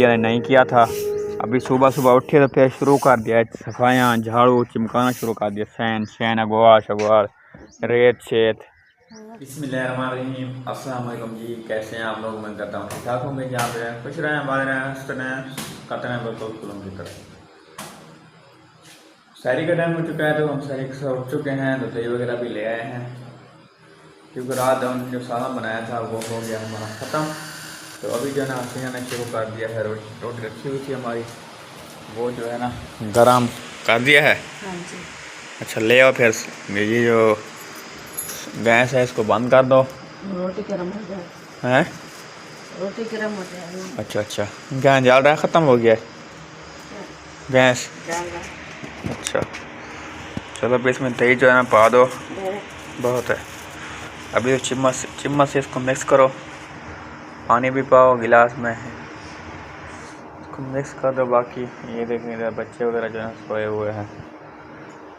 Video नहीं किया था। अभी सुबह सुबह उठे तो फिर शुरू कर दिया सफाइयाँ, झाड़ू चिमकाना शुरू कर दिया, सैन अगवार शगवार रेत शेत। बिस्मिल्लाहिर्रहमानिर्रहीम। अस्सलाम वालेकुम जी, कैसे हैं आप लोग? मैं करता हूँ ठीक ठाक होंगे, जहाँ पे रहें खुश रहें, हमारे रहें, हंसते रहें, करते रहें बिल्कुल की तरह। शहरी का टाइम हो चुका है तो हम शहरी के साथ उठ चुके हैं, तो दही वगैरह भी ले आए हैं, क्योंकि रात हमने जो सालन बनाया था वो हो गया हमारा ख़त्म। तो अभी जो है ना हसीना ने शुरू कर दिया है, रोटी रखी हुई थी हमारी, वो जो है ना गरम कर दिया है। हाँ जी। अच्छा ले आओ, फिर ये जो गैस है इसको बंद कर दो। रोटी गर्म हो जाए। हैं? रोटी गर्म हो जाए। अच्छा अच्छा, गैस जल रहा है, ख़त्म हो गया है गैस। अच्छा चलो, अभी इसमें दही जो है ना पा दो, बहुत है। अभी तो चिम्मच से इसको मिक्स करो, पानी भी पाओ गिलास में, इसको मिक्स कर दो। बाकी ये देखें इधर बच्चे वगैरह जो है सोए हुए हैं,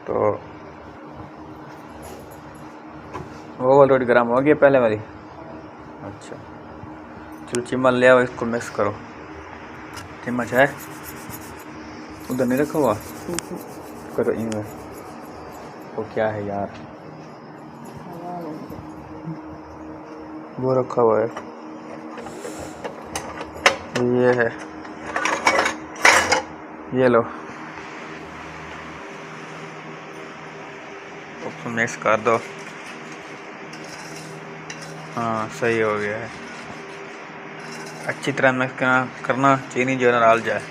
तो वो वाली रोटी गर्म हो गई पहले वाली। अच्छा चलो चिम्मच ले आओ, इसको मिक्स करो। चिम्मच है उधर नहीं रखा हुआ? करो इनमें, वो क्या है यार, वो रखा हुआ है, ये है, ये लो, उसको मिक्स कर दो। हाँ सही हो गया है, अच्छी तरह मिक्स करना, चीनी जो है डाल जाए।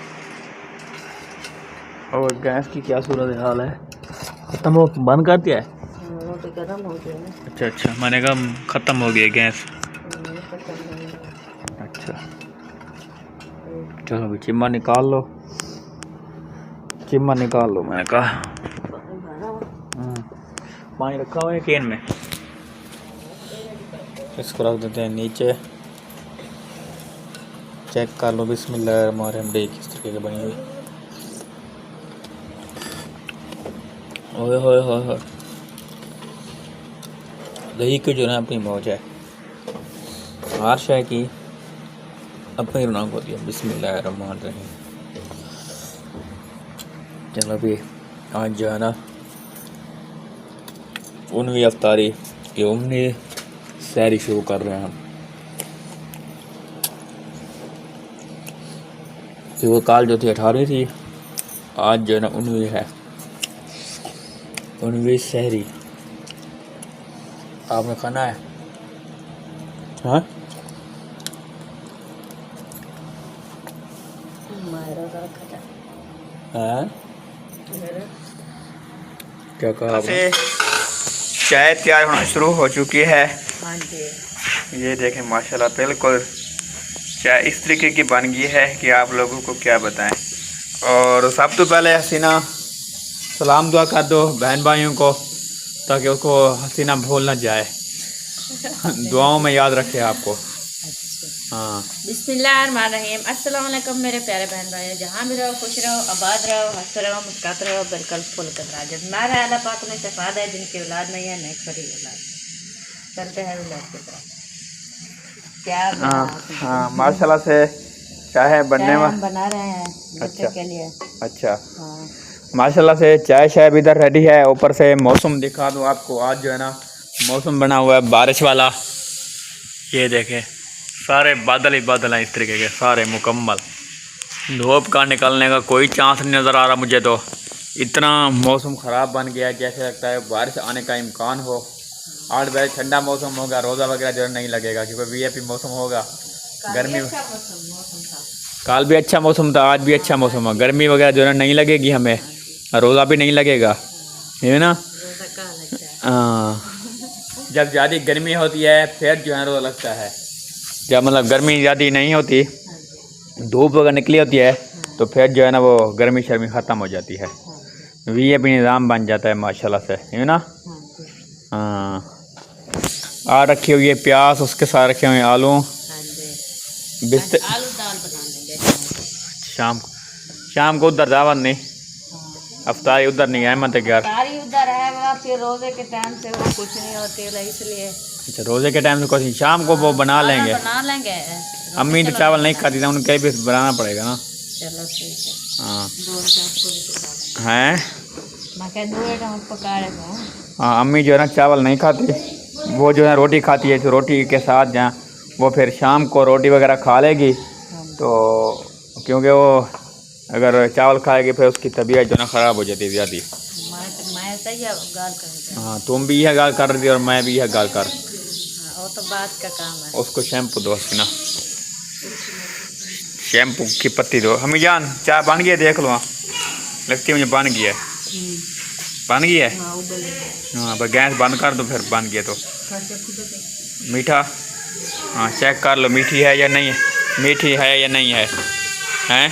और गैस की क्या सूरत हाल है? ख़त्म हो, बंद कर दिया है? रोटी गर्म हो गया ना। अच्छा अच्छा, मैंने कहा ख़त्म हो गया गैस। अच्छा चलो अभी चिम्मा निकाल लो, चिम्मा निकाल लो, मैंने कहा। पानी रखा हुआ है कैन में, इसको रख देते हैं नीचे, चेक कर लो। बिस्मिल्लाहिर्रहमानिर्रहीम किस तरीके की बनी हुई। ओए होए होए होए, दही की जो है अपनी मौज है, हर शय की अपनी रौनक होती है। बिस्मिल्लाहिर्रहमानिर्रहीम। चलो अभी आज जो है ना 19वीं अफ्तारी की 19वीं सहरी शुरू कर रहे हैं हम, कि वो काल जो थी 18वीं थी, आज जो है ना 19वीं है, 19वीं सहरी। आपने खाना है? हाँ हाँ क्या कहा आपने? चाय तैयार होना शुरू हो चुकी है। हाँ जी। ये देखें माशाल्लाह बिल्कुल चाय इस तरीके की बन गई है कि आप लोगों को क्या बताएं। और सब तो पहले हसीना सलाम दुआ कर दो बहन भाइयों को, ताकि उसको हसीना भूल ना जाए, दुआओं में याद रखे आपको। हाँ बिस्मिल्लाहिर्रहमानिर्रहीम। अस्सलाम वालेकुम मेरे प्यारे बहन भाई, जहाँ भी रहो खुश रहो, आबाद रहो, हंसते रहो, मुस्कुराते रहो, बिल्कुल फुल कर राजत मारा अल्लाह पाक ने शफाद है, जिनकी औलाद नहीं है नेक बड़ी औलाद। चलते हैं औलाद की तरफ। क्या हाँ माशाल्लाह से चाय बनने में हम बना रहे हैं बच्चे के लिए। अच्छा हाँ माशाल्लाह से चाय शाय भी इधर रेडी है। ऊपर से मौसम दिखा दूँ आपको, आज जो है ना मौसम बना हुआ है बारिश वाला। ये देखें सारे बादल ही बादल हैं इस तरीके के, सारे मुकम्मल। धूप का निकलने का कोई चांस नहीं नज़र आ रहा मुझे, तो इतना मौसम ख़राब बन गया है जैसे लगता है बारिश आने का इम्कान हो। 8 बजे ठंडा मौसम होगा, रोज़ा वगैरह जो नहीं लगेगा, क्योंकि वीआईपी मौसम होगा। गर्मी कल भी अच्छा मौसम था, आज भी अच्छा मौसम है। गर्मी वगैरह जो है नहीं लगेगी हमें, रोज़ा भी नहीं लगेगा, है ना? हाँ जब ज़्यादा गर्मी होती है फिर जो है रोज़ा लगता है। जब मतलब गर्मी ज़्यादा नहीं होती, धूप वगैरह निकली होती है, तो फिर जो है ना वो गर्मी शर्मी ख़त्म हो जाती है, वीआईपी निज़ाम बन जाता है माशाल्लाह से, है ना? हाँ आ रखी हुई है प्याज, उसके साथ रखे हुए आलू, बिस्तर। आलू दाल बना लेंगे शाम को उधर दावत नहीं, अफ्तारी उधर नहीं है, मत यार सारी उधर है, फिर रोजे के टाइम से वो कुछ नहीं होती है, इसलिए अच्छा रोजे के टाइम से कुछ नहीं, शाम को वो बना लेंगे। बना लेंगे। अम्मी तो चावल नहीं खाती थी, उनके लिए भी बनाना पड़ेगा ना। चलो ठीक है। हाँ हैं हैं मैं कह दूर हम पका रहे हैं। हाँ, अम्मी जो है ना चावल नहीं खाती, वो जो है रोटी खाती है। तो रोटी के साथ जहाँ वो फिर शाम को रोटी वगैरह खा लेगी। तो क्योंकि वो अगर चावल खाएगी फिर उसकी तबीयत जो है ना ख़राब हो जाती है ज़्यादा। मैं सही है गाल कर। हाँ तुम भी यह गाल कर रही थी और मैं भी यह गाल कर। वो तो बात का काम है। उसको शैम्पू दो ना, शैम्पू की पत्ती दो। हमें जान चाय बन गई है, देख लो। लगती है मुझे बन गई है। बन गई है। हाँ पर गैस बंद कर दो फिर बन गया तो। मीठा हाँ चेक कर लो मीठी है या नहीं है, मीठी है या नहीं है। हैं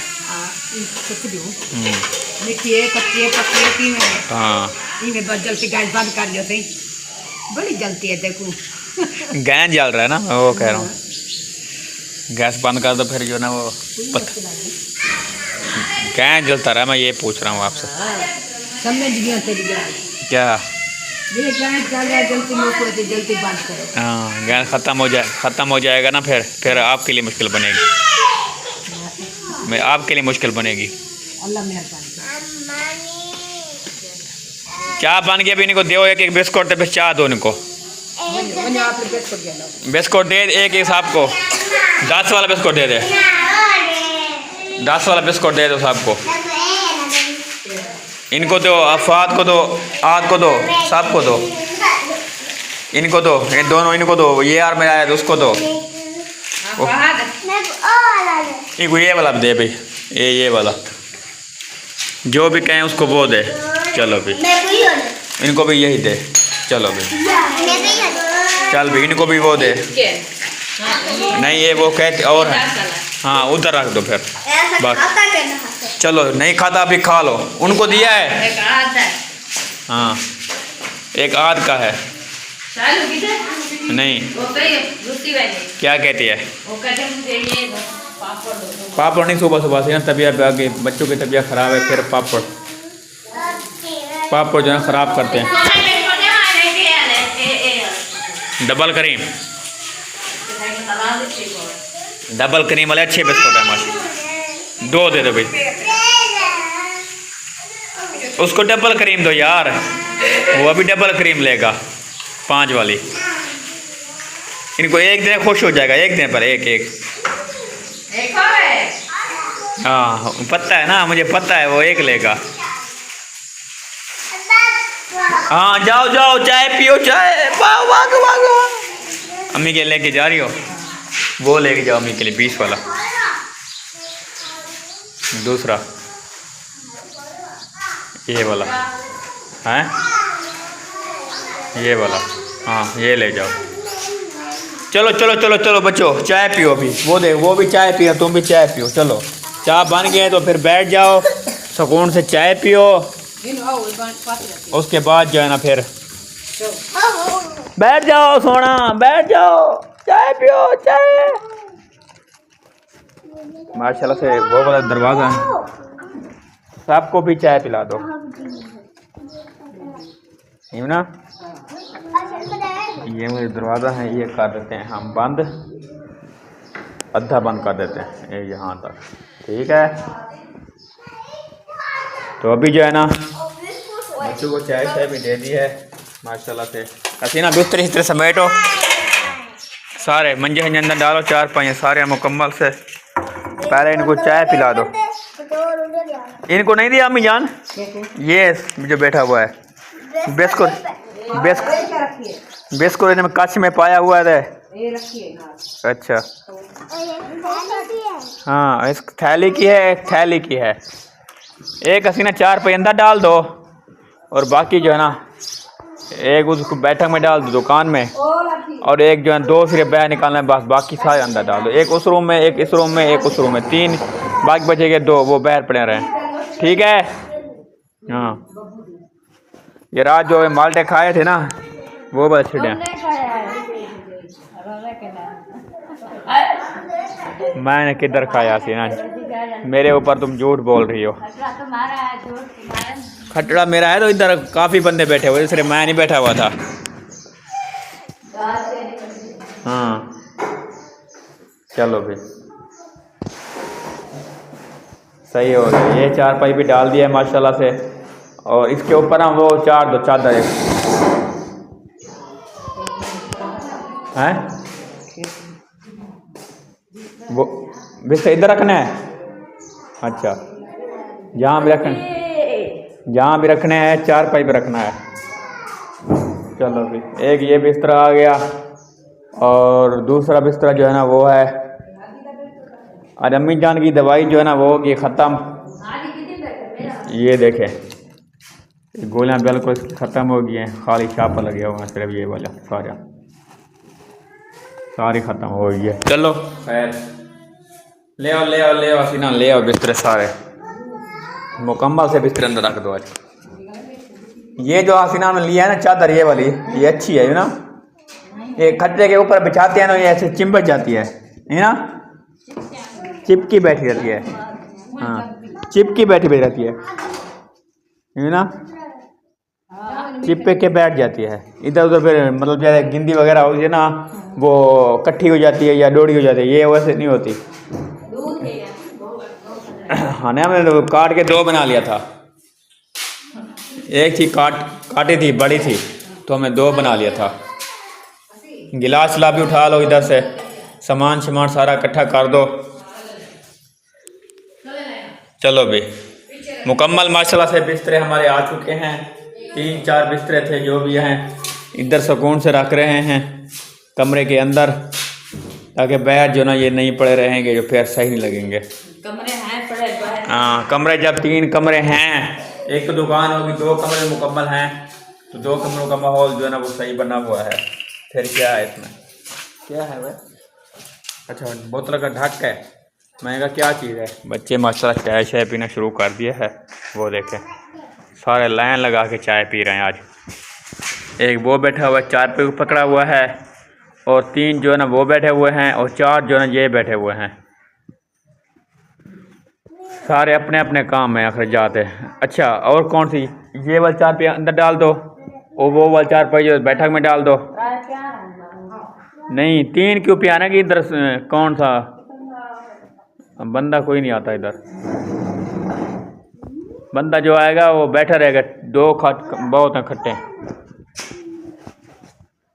मीठी है, कच्ची है, पक्की है, तीन है। हाँ इनमें बस जल्दी गैस बंद कर लो। सही बड़ी जलती है देखो। गैस जल रहा है ना, मैं वो कह रहा हूँ। गैस बंद कर दो फिर जो ना वो गैस जलता रहा, मैं ये पूछ रहा हूँ आपसे। समझ गया तेरी गैस। क्या ये गैस चल रहा है, जल्दी मोको से जल्दी बंद करो। हाँ गैस ख़त्म हो जाएगा ना, फिर आपके लिए मुश्किल बनेगी। मैं आपके लिए मुश्किल बनेगी। अल्लाह मेहरबानी। चाय बन गया, अभी इनको दो एक बिस्कुट तो फिर चाय दो इनको। बिस्कुट दे एक सबको, 10 वाला बिस्कुट दे दे, 10 वाला बिस्कुट दे दो सबको। इनको दो, अफाद को दो, आद को दो, सबको दो। इनको दो, ये दोनों इनको दो। ये यार मेरा है तो उसको दो। इनको ये वाला दे भाई, ये वाला जो भी कहें उसको वो दे। चलो भी इनको भी यही दे। चलो भी चल भी इनको भी वो दे। नहीं ये वो कहते और है। हाँ उधर रख दो फिर बस। चलो नहीं खाता अभी खा लो। उनको दिया है। हाँ एक आध का है। नहीं क्या कहती है? पापड़ नहीं, सुबह सुबह से ना तबीयत आगे बच्चों की तबीयत ख़राब है, फिर पापड़ जो है ख़राब करते हैं। डबल क्रीम वाले अच्छे बिस्कुट है माशा। 2 दे दो भाई, उसको डबल क्रीम दो यार, वो अभी डबल क्रीम लेगा 5 वाली। इनको एक दिन खुश हो जाएगा, एक दिन पर एक। हाँ पता है ना, मुझे पता है वो एक लेगा। हाँ जाओ चाय पियो, चाय भागो। अम्मी के लेके जा रही हो, वो लेके जाओ अम्मी के लिए 20 वाला। दूसरा ये वाला है, ये वाला। हाँ ये ले जाओ। चलो बच्चों चाय पियो अभी। वो भी चाय पियो, तुम भी चाय पियो। चलो चाय बन गए तो फिर बैठ जाओ, सुकून से चाय पियो। उसके बाद जो है ना फिर बैठ जाओ, सोना बैठ जाओ, चाय पियो चाय। माशाल्लाह से वो वाला दरवाज़ा है, सबको भी चाय पिला दो। ना ये मुझे दरवाज़ा है, ये कर देते हैं हम बंद, आधा बंद कर देते हैं ये यहाँ तक। ठीक है तो अभी जो है ना बच्चों को चाय भी दे दी है माशाल्लाह से। हसीना बिस्तर समेटो, सारे मंजे अंदर डालो, 4-5 सारे मुकम्मल से। पहले इनको चाय पिला दो। इनको नहीं दिया अम्मी जान, ये जो बैठा हुआ है बिस्कुट इनमें कच्छ में पाया हुआ है। अच्छा हाँ इस थैली की है, एक थैली की है। एक हसीना 4 पे अंदर डाल दो और बाकी जो है ना एक उसको बैठक में डाल दो दुकान में, और एक जो है 2 सिर्फ बाहर निकालना है बस, बाकी सारे अंदर डाल दो। एक उस रूम में, एक इस रूम में, एक उस रूम में, 3 बाकी बचेंगे 2, वो बाहर पड़े रहे। ठीक है हाँ ये रात जो माल्टे खाए थे ना वो बस छिड़े। मैंने किधर खाया थी ना, मेरे ऊपर तुम झूठ बोल रही हो। खटड़ा मेरा है तो इधर काफ़ी बंदे बैठे हुए, सिर्फ मैं नहीं बैठा हुआ था। हाँ चलो फिर सही हो गया। ये चारपाई भी डाल दिया है माशाल्लाह से, और इसके ऊपर हम वो दो चादर हैं वो बिस्तर इधर रखना है। अच्छा जहाँ भी रखने हैं चारपाई पे रखना है। चलो फिर एक ये बिस्तरा आ गया, और दूसरा बिस्तरा जो है ना वो है, और अम्मी जान की दवाई जो है ना वो होगी ख़त्म। ये देखें गोलियां बिल्कुल ख़त्म हो गई हैं, खाली छापा लगे हुआ है सिर्फ ये वाला, सारी ख़त्म हो गई है। चलो खैर ले आओ हसीना, ले आओ बिस्तरे सारे मुकम्मल से बिस्तर अंदर रख दो। आज ये जो हसीना ने लिया है ना चादर, ये वाली ये अच्छी है ना, ये खट्टे के ऊपर बिछाते हैं ना, ये ऐसे चिपक जाती है ना, चिपकी बैठी रहती है। हाँ चिपकी बैठी रहती है ना, चिपके के बैठ जाती है इधर उधर, फिर मतलब जैसे गिंदी वगैरह होती है ना वो इकट्ठी हो जाती है या डोड़ी हो जाती है, ये वैसे नहीं होती। हाँ ना हमने तो काट के दो बना लिया था, एक थी काटी थी बड़ी थी तो हमने दो बना लिया था। गिलास भी उठा लो इधर से, सामान सारा इकट्ठा कर दो। चलो भाई मुकम्मल माशाल्लाह से बिस्तरे हमारे आ चुके हैं। 3-4 बिस्तरे थे जो भी हैं इधर सुकून से रख रहे हैं कमरे के अंदर, ताकि बाहर जो ना ये नहीं पड़े रहेंगे जो फिर सही नहीं लगेंगे। कमरे हैं पड़े बाहर। हाँ कमरे जब 3 कमरे हैं, एक तो दुकान होगी, 2 कमरे मुकम्मल हैं, तो 2 कमरों का माहौल जो है ना वो सही बना हुआ है। फिर क्या है इसमें, क्या है वह, अच्छा बोतल का ढक है, मैंने कहा क्या चीज़ है। बच्चे माशाल्लाह चाय शाय पीना शुरू कर दिया है, वो देखें सारे लाइन लगा के चाय पी रहे हैं। आज एक वो बैठा हुआ है, 4 पे पकड़ा हुआ है, और 3 जो है ना वो बैठे हुए हैं, और 4 जो है ना ये बैठे हुए हैं। सारे अपने अपने काम में आखिर जाते हैं। अच्छा और कौन सी, ये वाला 4 पे अंदर डाल दो, और वो वाला 4 पे जो बैठक में डाल दो। नहीं 3 क्यों पियाना कि इधर कौन सा बंदा, कोई नहीं आता इधर, बंदा जो आएगा वो बैठा रहेगा। 2 खट बहुत हैं खट्टे,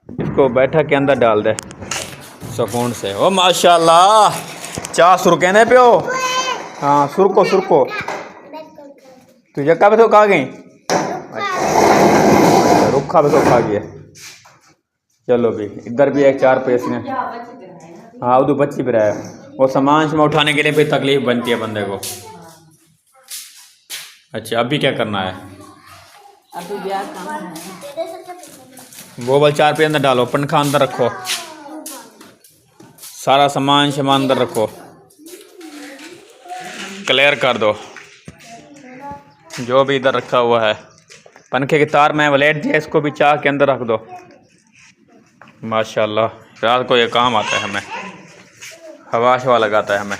इसको बैठक के अंदर डाल दे सुकून से। ओ माशाल्लाह चाह सुर कहने पे हो। हाँ सुरको तुझे कब तो खा गई, अच्छा रुखा भी तो खा गया। चलो भी इधर भी एक 4 पैसे ने, हाँ उधर बच्ची भी रहा है, वो सामान से उठाने के लिए फिर तकलीफ बनती है बंदे को। अच्छा अभी क्या करना है, अभी ब्याह काम है। वो वाला 4 पे अंदर डालो, पंखा अंदर रखो, सारा सामान अंदर रखो, क्लियर कर दो जो भी इधर रखा हुआ है। पंखे की तार में वलेट दिया, इसको भी चाह के अंदर रख दो। माशाल्लाह रात को ये काम आता है हमें, हवा शवा लगाता है हमें,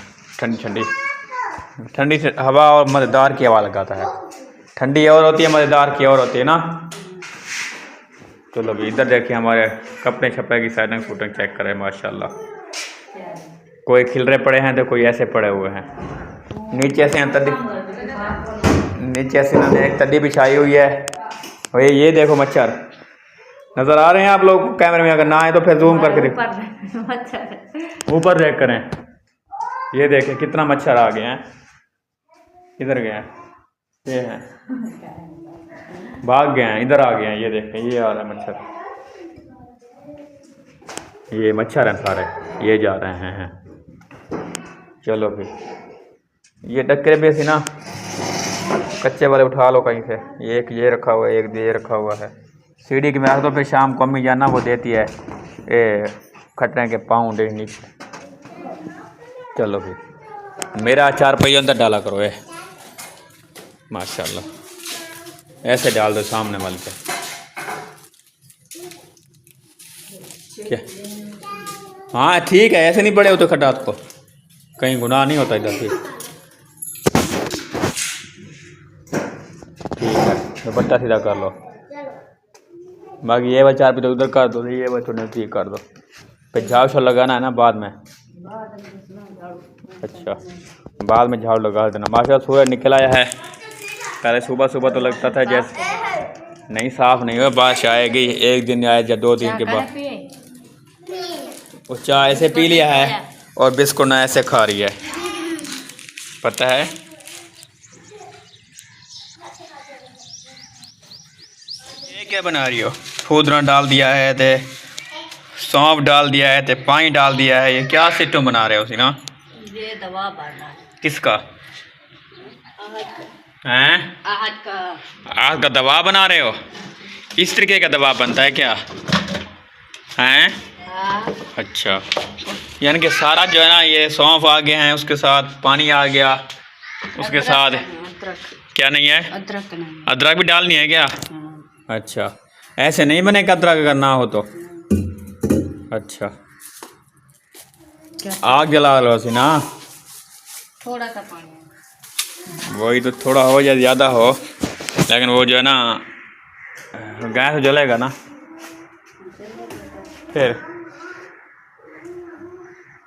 ठंडी से हवा और मज़ेदार की हवा लगाता है। ठंडी और होती है, मज़ेदार की और होती है ना। चलो अभी इधर देखिए हमारे कपड़े छपड़े की साइडिंग फूटिंग चेक करें। माशाल्लाह कोई खिलरे पड़े हैं तो कोई ऐसे पड़े हुए हैं। नीचे से तड्डी, नीचे से ना एक तड्डी बिछाई हुई है। और ये देखो मच्छर नज़र आ रहे हैं आप लोग कैमरे में, अगर ना आए तो फिर जूम करके देखो, ऊपर देख करें। ये देखें कितना मच्छर आ गए हैं, इधर गए हैं, ये हैं भाग गए हैं, इधर आ गए हैं। ये देखें ये आ रहा है मच्छर, ये मच्छर हैं सारे, ये जा रहे हैं। चलो फिर ये डक्के भी ऐसी ना कच्चे वाले उठा लो कहीं से, एक ये रखा हुआ है, एक ये रखा हुआ है। सीढ़ी की मैं तो फिर शाम को अम्मी जाना वो देती है ये खटने के पाँव दे नीचे। चलो फिर मेरा 4 पहियों अंदर डाला करो ये, माशाल्लाह ऐसे डाल दो सामने वाले पे। क्या हाँ ठीक है, ऐसे नहीं पड़े हो तो खटात को कहीं गुनाह नहीं होता इधर। फिर ठीक है दुपट्टा सीधा कर लो, बाकी ये वाला 4 पे तो उधर कर दो, ये वाला तो ठीक कर दो। फिर झाड़ू लगाना है ना बाद में। अच्छा, बाद में झाड़ू लगा देना। माशाल्लाह सूरज निकल आया है। पहले सुबह सुबह तो लगता था जैसे नहीं, साफ नहीं हुआ। बारिश आएगी, एक दिन आए या 2 दिन के बाद। वो चाय ऐसे पी लिया है और बिस्कुट ना ऐसे खा रही है, पता है। ये क्या बना रही हो? फूदना डाल दिया है ते सौंफ डाल दिया है ते पानी डाल दिया है। ये क्या सिस्टम बना रहे हो सी ना? ये दवा बनना किसका हैं? आहत का दवा बना रहे हो? इस तरीके का दवा बनता है क्या हैं? अच्छा, यानी कि सारा जो है ना, ये सौंफ आ गए हैं, उसके साथ पानी आ गया, उसके साथ क्या नहीं है? अदरक नहीं। अदरक भी डालनी है क्या? अच्छा, ऐसे नहीं बनेगा अदरक अगर ना हो तो। अच्छा, आग जला लो सी ना। थोड़ा सा पानी, वही तो, थोड़ा हो या ज़्यादा हो, लेकिन वो जो है ना गैस जलेगा ना फिर।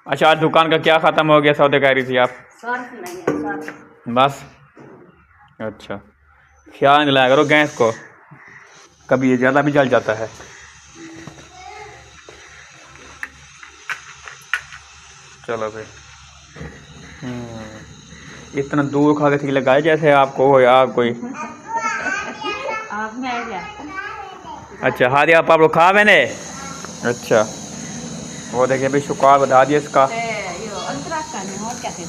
अच्छा, आज दुकान का क्या ख़त्म हो गया? सौदे कह रही थी आप। सर्फ नहीं है, सर्फ। बस, अच्छा, ख्याल नहीं लाया करो गैस को, कभी ये ज़्यादा भी जल जाता है। चलो फिर, इतना दूर खा के ठीक लगाए जैसे आपको हो या कोई। आप में आ गया। अच्छा, हाँ दिया आप लोग खा मैंने। अच्छा, वो देखिए अभी शुक्र बता दिया इसका। अदरक का नहीं, और क्या कहते हैं?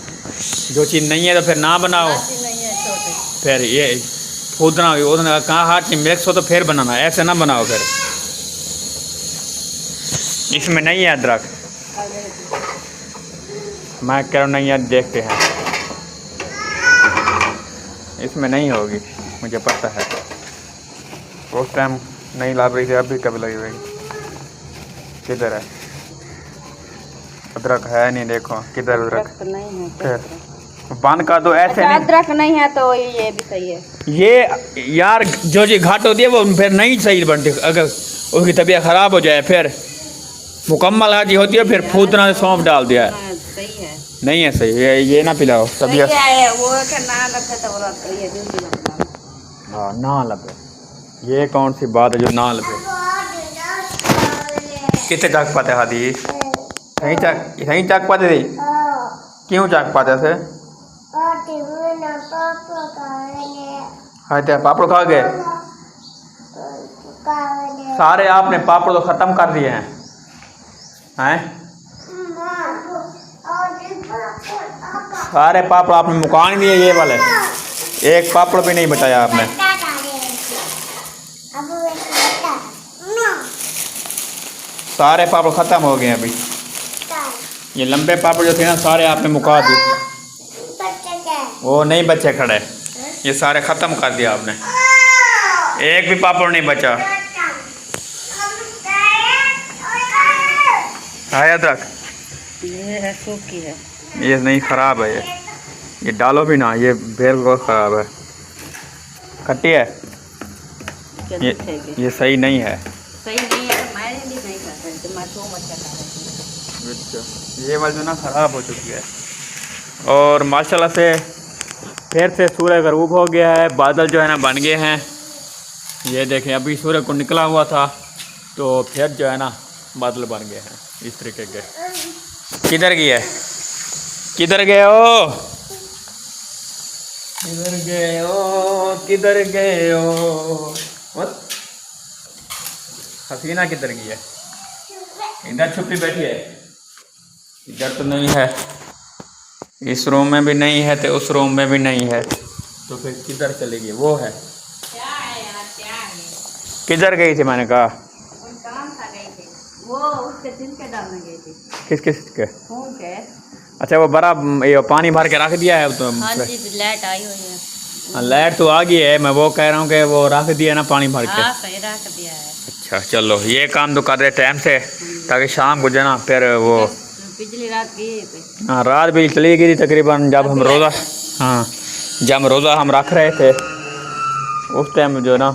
जो चीज़ नहीं है तो फिर ना बनाओ। नहीं है छोटे। फिर ये फूदना उतना कहाँ हाथ में मिक्स हो तो फिर बनाना, ऐसे ना बनाओ फिर। इसमें नहीं है अदरक, मैं कह रहा हूँ नहीं है, देखते हैं। इसमें नहीं होगी, मुझे पता है। उस टाइम नहीं ला रही थी, अब भी कभी लगी हुई। किधर है अदरक? है नहीं, देखो किधर अदरक नहीं है। फिर बंद कर दो, ऐसे नहीं। अदरक नहीं है तो ये भी सही है। ये यार जो चीज़ घाट होती है वो फिर नहीं सही बनती। अगर उसकी तबीयत ख़राब हो जाए फिर मुकम्मल हाजी होती है, फिर फूदना से सौंफ डाल दिया है। सही है, नहीं है सही, ये ना पिलाओ तबीयत। वो ना लगे तो ये हाँ, ना लगे, ये कौन सी बात है जो ना लगे? कितने चाक पाते हादी? सही चाक पाते थे? क्यों चाक पाते थे? हाँ, तो पापड़ खा गए सारे? आपने पापड़ तो ख़त्म कर दिए हैं सारे पापड़ आपने मुका नहीं दिए, ये वाले एक पापड़ भी नहीं बचाया आपने। सारे पापड़ ख़त्म हो गए अभी। ये लंबे पापड़ जो थे ना, सारे आपने मुका दिए। वो नहीं बचे खड़े, ये सारे ख़त्म कर दिया आपने, एक भी पापड़ नहीं बचा। है अदरक? ये है सूखी है, ये नहीं, ख़राब है ये डालो भी ना, ये बिल्कुल ख़राब है, खट्टी है ये सही नहीं है। सही नहीं है तो मैं भी नहीं खाता, तो मैं तो मत खाता। अच्छा, ये वाली जो ना ख़राब हो चुकी है। और माशाल्लाह से फिर से सूरज गरूब हो गया है, बादल जो है ना बन गए हैं। ये देखें, अभी सूरज को निकला हुआ था तो फिर जो है ना बादल बन गए हैं इस तरीके के। किधर गए? किधर गए हो? किधर गए हो? किधर गए हो? हसीना किधर गई है? इधर छुपी बैठी है, इधर तो नहीं है, इस रूम में भी नहीं है तो उस रूम में भी नहीं है, तो फिर किधर चली गई? वो है, क्या है यार, क्या है? किधर गई थी? मैंने कहा काम था, गई थी वो, उसके दिन के डालने गई थी। किस किस के? फोन के। अच्छा, वो बड़ा ये पानी भर के रख दिया है तो? हाँ जी, लाइट आई हुई है। लाइट तो आ गई है, मैं वो कह रहा हूँ कि वो रख दिया ना पानी भर के। हाँ, सही रख दिया है। अच्छा, चलो ये काम तो कर रहे टाइम से, ताकि शाम को जो ना फिर वो बिजली रात गई थी। हाँ, रात भी चली गई थी तकरीबन, जब हम रोज़ा, हाँ जब रोज़ा हम रख रहे थे उस टाइम जो ना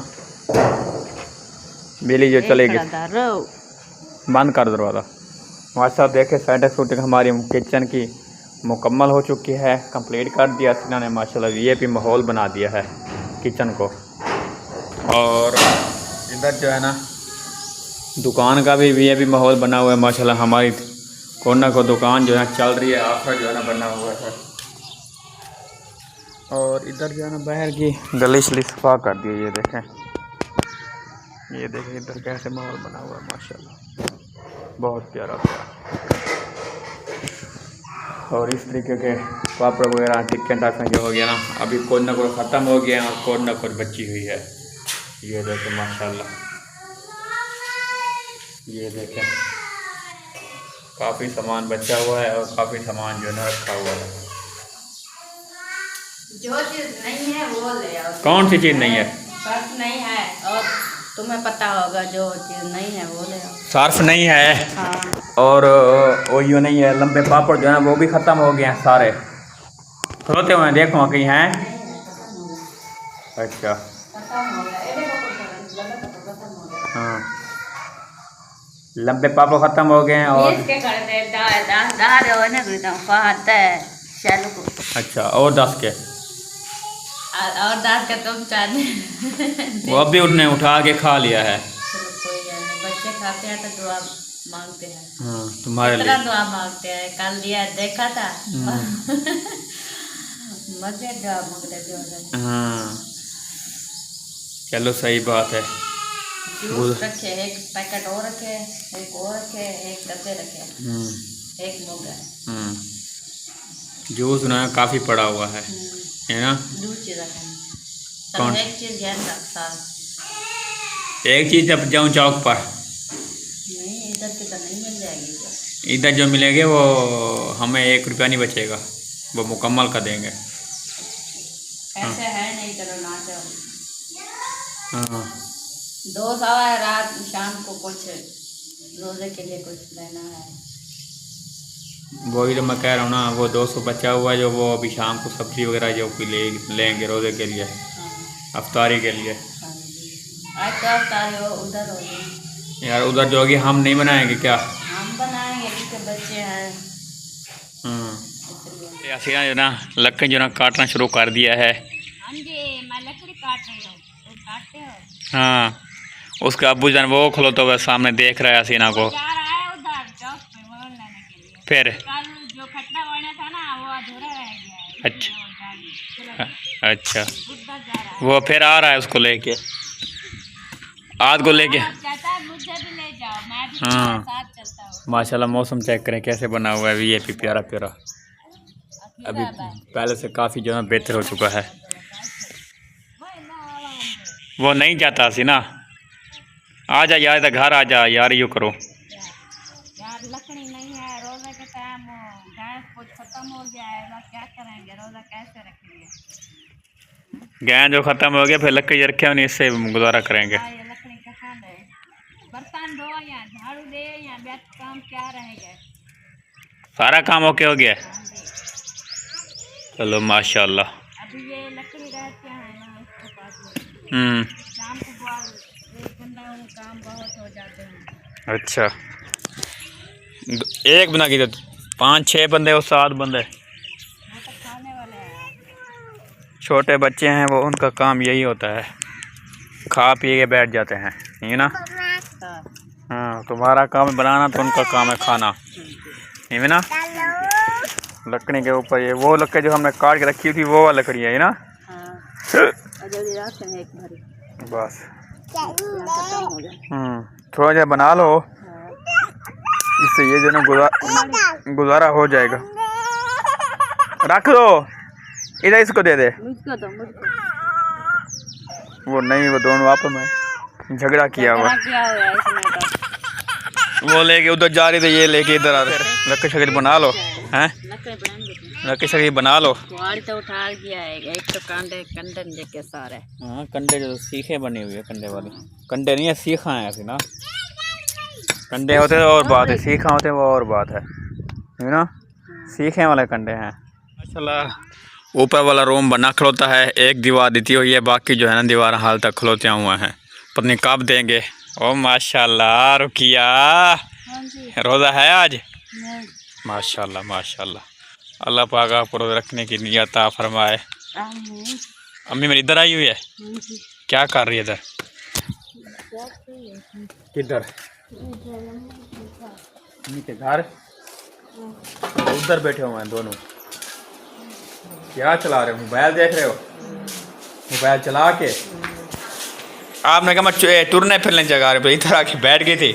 बिजली जो चली गई। रो बंद कर दरवाज़ा, माशाल्लाह देखे सेटिंग शूटिंग हमारी किचन की मुकम्मल हो चुकी है, कंप्लीट कर दिया सीना ने माशाल्लाह। वीआईपी माहौल बना दिया है किचन को। और इधर जो है ना दुकान का भी वीआईपी माहौल बना हुआ है माशाल्लाह। हमारी कोना को दुकान जो है चल रही है, आखिर जो है ना बना हुआ है। और इधर जो है ना बाहर की गली शली सफा कर दी है। ये देखें इधर कैसे माहौल बना हुआ है माशाल्लाह, बहुत प्यारा प्यारा। और इस तरीके के पापड़ वगैरह चिकन टाइप में जो हो गया ना, अभी कोई ना कोई ख़त्म हो गया और कोई ना कोई बची हुई है। ये देखें माशाल्लाह, ये देखें काफ़ी सामान बचा हुआ है और काफ़ी सामान जो है ना रखा हुआ है। जो चीज़ नहीं है वो ले आओ। कौन सी चीज़ नहीं है? सर्फ नहीं है, और तुम्हें पता होगा जो चीज़ नहीं है वो ले आओ। सर्फ नहीं है। हाँ। और वो यूँ नहीं है, लंबे पापड़ जो है ना वो भी ख़त्म हो गए हैं सारे, खोते हुए देखो कहीं हैं। अच्छा हाँ, लंबे पापड़ ख़त्म हो गए हैं। और अच्छा, और 10 के और 10 के तुम चाहते वो अभी उठने उठा के खा लिया है। कोई नहीं, बच्चे खाते हैं तो दुआ मांगते हैं। हाँ तुम्हारे लिए दुआ मांगते हैं। कल दिया देखा था मजे दुआ मांगते थे। हाँ चलो सही बात है। जूस रखे, एक पैकेट और रखे, एक और रखे, एक डब्बे रखे, एक मग है। जूस ना काफ़ी पड़ा हुआ है ना। दो चीज़ रखे, कौन? एक चीज़ ज्ञान रखता। एक चीज़ जब जाऊँ चौक पर, नहीं इधर की तो नहीं मिल जाएगी। इधर जो मिलेंगे वो हमें 1 रुपया नहीं बचेगा, वो मुकम्मल कर देंगे। ऐसे है नहीं, चलो ना चलो। हाँ 2 सवा रात शाम को कुछ रोजे के लिए कुछ लेना है। वही तो मैं कह रहा हूँ ना, वो 200 बचा हुआ है जो वो अभी शाम को सब्ज़ी वगैरह जो भी लेंगे रोज़े के लिए, अफ्तारी के लिए। आज तो अफ्तारी हो उधर होगी यार, उधर जो होगी हम नहीं बनाएंगे क्या? हम बनाएंगे क्योंकि बच्चे हैं। ऐसे जो ना लकड़ी जो ना काटना शुरू कर दिया है। हाँ जी, मैं लकड़ी काट रही हूँ, तुम काटते हो? हाँ, उसका अब्बू जान वो खलोता हुआ सामने देख रहा है हसीना को। जा रहा है उधर चौक पे मोबाइल लेने के लिए। फिर कल जो खट्टा बना था ना वो अधूरा रह गया है। अच्छा अच्छा, उधर जा रहा है। वो फिर आ रहा है उसको लेके, आज को लेके। कहता है मुझे भी ले जाओ, मैं भी हाँ साथ चलता हूँ। माशाल्लाह, मौसम चेक करें कैसे बना हुआ है वीआईपी प्यारा प्यारा। अभी पहले से काफ़ी जो है बेहतर हो चुका है। वो नहीं जाता सी ना, आ जा यार, इधर घर आ जा यार, यूँ करो यार। लकड़ी नहीं है, रोज़ा के टाइम गैस कुछ खत्म हो गया है, क्या करेंगे? रोज़ा कैसे रखेंगे? गैस जो ख़त्म हो गया, फिर लकड़ी रखे होने, इससे गुजारा करेंगे। ये लकड़ी कहाँ है? बर्तन धो या झाड़ू दे या बैठ, काम क्या रहेगा? सारा काम ओके हो गया। चलो माशाल्लाह। अभी ये लकड़ी रहते हैं ना इसके पास, शाम को एक बंदा काम बहुत हो जाते हैं। अच्छा, एक बना की तो 5-6 बंदे और 7 बंदे वो तो खाने वाले हैं। छोटे बच्चे हैं वो, उनका काम यही होता है, खा पी के बैठ जाते हैं, ये ना। हाँ, तुम्हारा काम है बनाना, तो उनका काम है खाना, ये ना। लकड़ी के ऊपर ये वो लकड़ी जो हमने काट के रखी थी वो वाली लकड़ी है, ये ना। बस थोड़ा जा बना लो, इससे ये जो ना गुजारा हो जाएगा। रख दो इधर, इसको दे दे। वो नहीं, वो दोनों आपस में झगड़ा किया हुआ। वो लेके उधर जा रही, तो ये लेके इधर आ रहे। लकड़ी शकड़ी बना लो, हैं लकड़ी शकड़ी बना लो। तो उठा दिया है, एक तो कंडे लेके सारे। हाँ, कंडे जो सीखे बनी हुई है, कंडे वाली। कंडे नहीं है, सीखा है ऐसे ना। कंडे होते हैं और बात है, सीखा होते हैं वो और बात है ना। सीखे वाले कंडे हैं माशाल्लाह। ऊपर वाला रूम बना खलोता है, एक दीवार दी हुई है, बाकी जो है ना दीवार हाल तक खलोते हुए हैं, पता नहीं कब देंगे। ओ माशाल्लाह रुकिया, रोज़ा है आज? माशाल्लाह माशाल्लाह। अल्लाह पाक आपको रोज़ा रखने की नियत अता फरमाए। अम्मी मेरी इधर आई हुई है, क्या कर रही है इधर? किधर? अम्मी के घर? उधर बैठे हुए हैं दोनों, क्या चला रहे हो? मोबाइल देख रहे हो? मोबाइल चला के आपने कहा मैं टुरने फिरने जगह रहे, इधर आके बैठ गई थी।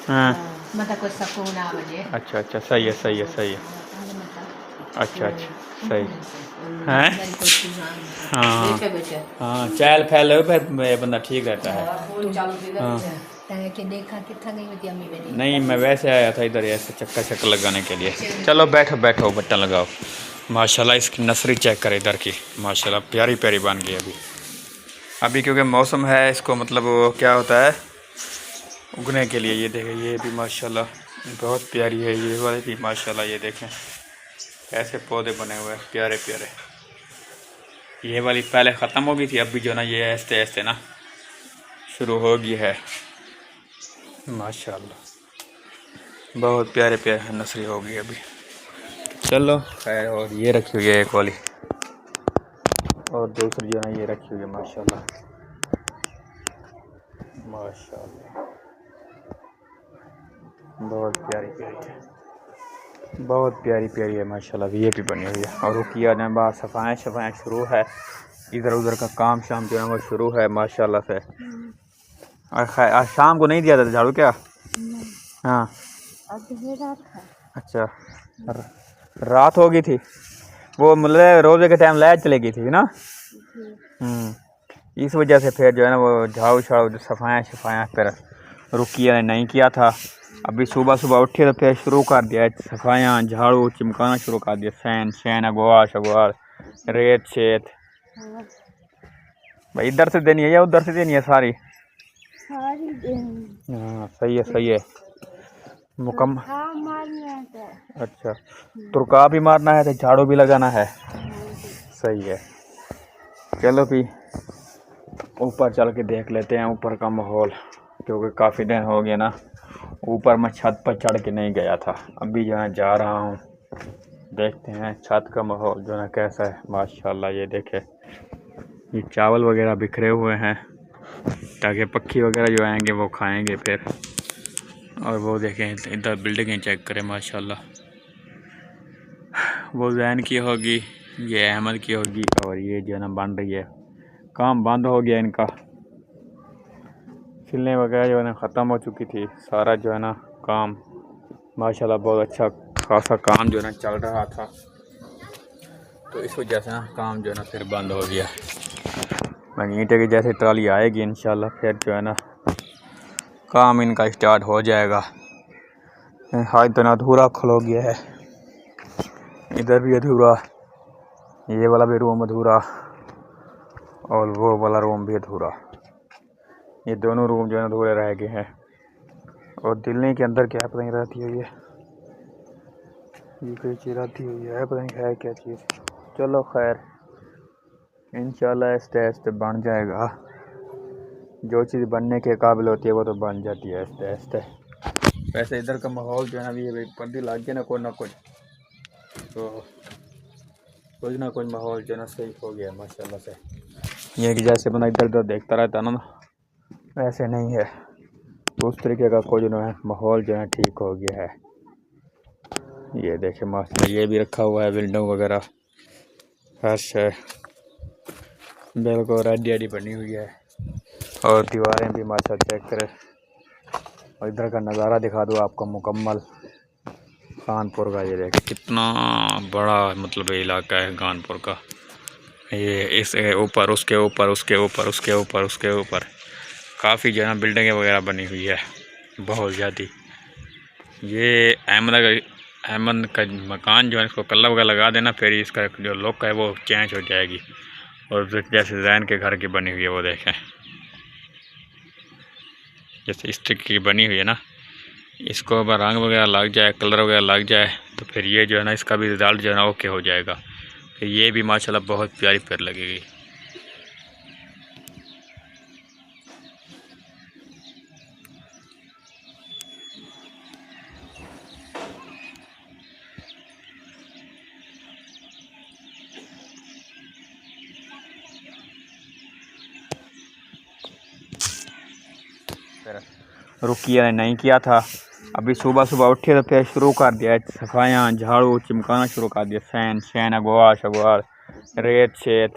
हाँ मतलब कुछ सुकून आ मुझे। अच्छा अच्छा, सही है सही है सही है। अच्छा अच्छा सही है। हाँ हाँ, चहल पहल हो फिर बंदा ठीक रहता है। हाँ कि देखा कितना गई होती अम्मी मेरी। नहीं, मैं वैसे आया था इधर ऐसे चक्कर चक्कर लगाने के लिए। चलो बैठो बैठो, बटन लगाओ। माशाल्लाह इसकी नर्सरी चेक करें इधर की, माशाल्लाह प्यारी प्यारी बन गई अभी। अभी क्योंकि मौसम है, इसको मतलब वो क्या होता है उगने के लिए। ये देखें, ये भी माशाल्लाह बहुत प्यारी है। ये वाली भी माशाल्लाह, ये देखें ऐसे पौधे बने हुए हैं प्यारे प्यारे। ये वाली पहले ख़त्म हो गई थी, अभी जो ना ये ऐसे ऐसे ना शुरू हो गई है माशाल्लाह। बहुत प्यारे प्यारे नर्सरी हो गई अभी। चलो खैर, और ये रखी हुई है एक वाली, और दूसरी जो है ये रखी हुई है माशाल्लाह माशाल्लाह। बहुत प्यारी प्यारी है, बहुत प्यारी प्यारी है माशाल्लाह। ये भी बनी हुई है, और रुकिया ने बाहर सफाई शफाई शुरू है, इधर उधर का काम शाम जो है वो शुरू है माशाल्लाह से। आज शाम को नहीं दिया था झाड़ू क्या? हाँ अच्छा, रात हो गई थी वो, मतलब रोज़े के टाइम लाइट चले गई थी ना। इस वजह से फिर जो है ना वो झाड़ू शाड़ू सफाया शफाया फिर रुकिया ने नहीं किया था। अभी सुबह सुबह उठे तो फिर शुरू कर दिया सफाइयाँ, झाड़ू चिमकाना शुरू कर दिया, फैन शैन अगवार शगवार रेत शेत। भाई इधर से देनी है या उधर से देनी है? सारी हाँ सही है सही है। अच्छा, तुरका भी मारना है तो झाड़ू भी लगाना है, सही है। चलो भी ऊपर चल के देख लेते हैं ऊपर का माहौल, क्योंकि काफ़ी दिन हो गया ना ऊपर मैं छत पर चढ़ के नहीं गया था। अभी जो है जा रहा हूँ, देखते हैं छत का माहौल जो है कैसा है माशाल्लाह। ये देखे, ये चावल वगैरह बिखरे हुए हैं ताकि पक्षी वगैरह जो आएंगे वो खाएंगे फिर। और वो देखें इधर बिल्डिंगें चेक करें माशाल्लाह, वो जैन की होगी, ये अहमद की होगी, और ये जो है ना बन रही है। काम बंद हो गया इनका, सिलने वगैरह जो है ना ख़त्म हो चुकी थी, सारा जो है ना काम माशाल्लाह बहुत अच्छा खासा काम जो है ना चल रहा था, तो इस वजह से ना काम जो है ना फिर बंद हो गया। ईंटे की जैसे ट्राली आएगी इंशाल्लाह फिर जो है ना काम इनका स्टार्ट हो जाएगा। आज तो ना अधूरा खलो गया है, इधर भी अधूरा, ये वाला भी रूम अधूरा, और वो वाला रूम भी अधूरा। ये दोनों रूम जो है अधूरे रह गए हैं। और दिल्ली के अंदर क्या पता नहीं रहती है, ये कोई चीज़ रहती हुई है, पता नहीं है क्या चीज़। चलो खैर इंशाल्लाह आहिस्ते आहिस्ते बन जाएगा। जो चीज़ बनने के काबिल होती है वो तो बन जाती है आहिस्ते आहिस्ते। वैसे इधर का माहौल जो है ना अभी पर्दे लग गए ना कुछ, तो कुछ ना कुछ माहौल जो है ना सही हो गया माशाल्लाह से। ये कि जैसे बंदा इधर उधर देखता रहता ना वैसे नहीं है, तो उस तरीके का कुछ जो है माहौल जो है ठीक हो गया है। ये देखे माशाल्लाह, ये भी रखा हुआ है विंडो वगैरह, फर्श है बिल्कुल रेडी बनी हुई है, और दीवारें भी माशाल्लाह चेक करें। और इधर का नज़ारा दिखा दूँ आपको मुकम्मल कानपुर का। ये देखें कितना बड़ा मतलब इलाका है कानपुर का। ये इस ऊपर उसके ऊपर उसके ऊपर उसके ऊपर उसके ऊपर काफ़ी जो है ना बिल्डिंगें वगैरह बनी हुई है बहुत ज़्यादा। ये अहमद का मकान जो है इसको कलर वगैरह लगा देना, फिर इसका जो लुक है वो चेंज हो जाएगी। और जैसे जैन के घर की बनी हुई है वो देखें, जैसे इस तरीके की बनी हुई है ना, इसको अगर रंग वगैरह लग जाए, कलर वगैरह लग जाए, तो फिर ये जो है ना इसका भी रिज़ल्ट जो है ना ओके हो जाएगा। फिर ये भी माशाल्लाह बहुत प्यारी फिर लगेगी। फिर रुकिया नहीं किया था। अभी सुबह सुबह उठे तो फिर शुरू कर दिया सफाइयाँ, झाड़ू चिमकाना शुरू कर दिया, सैन अगवार शगवार रेत शेत